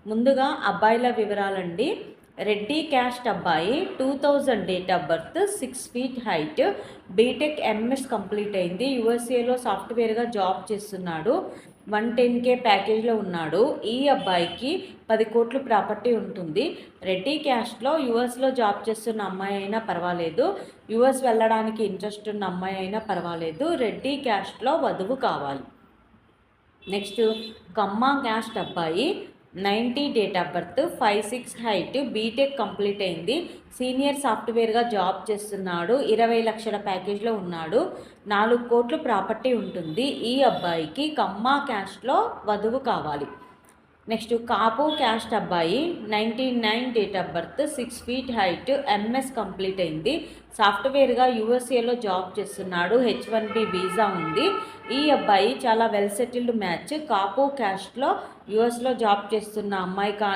ముందుగా అబ్బాయిల వివరాలండి. రెడ్డి క్యాస్ట్ అబ్బాయి, 2000 date of birth, 6 feet height, B Tech MS complete అయింది. యూఎస్ఏలో సాఫ్ట్వేర్గా జాబ్ చేస్తున్నాడు. 110K ప్యాకేజ్లో ఉన్నాడు. ఈ అబ్బాయికి 10 కోట్లు ప్రాపర్టీ ఉంటుంది. రెడ్డి క్యాస్ట్లో యూఎస్లో జాబ్ చేస్తున్న అమ్మాయి అయినా పర్వాలేదు, యూఎస్ వెళ్ళడానికి ఇంట్రెస్ట్ ఉన్న అమ్మాయి అయినా పర్వాలేదు. రెడ్డి క్యాస్ట్లో వధువు కావాలి. నెక్స్ట్ కమ్మా క్యాస్ట్ అబ్బాయి, 90 date of birth, 5'6" height, B Tech complete అయింది. సీనియర్ సాఫ్ట్వేర్గా జాబ్ చేస్తున్నాడు. 20 లక్షల ప్యాకేజ్లో ఉన్నాడు. 4 కోట్లు ప్రాపర్టీ ఉంటుంది. ఈ అబ్బాయికి కమ్మా క్యాస్ట్లో వధువు కావాలి. నెక్స్ట్ కాపు క్యాస్ట్ అబ్బాయి, 99 date of birth, 6 feet height, MS complete అయింది. సాఫ్ట్వేర్గా యూఎస్ఏలో జాబ్ చేస్తున్నాడు. H1B వీసా ఉంది. ఈ అబ్బాయి చాలా వెల్ సెటిల్డ్ మ్యాచ్. కాపు క్యాస్ట్లో యూఎస్లో జాబ్ చేస్తున్న అమ్మాయి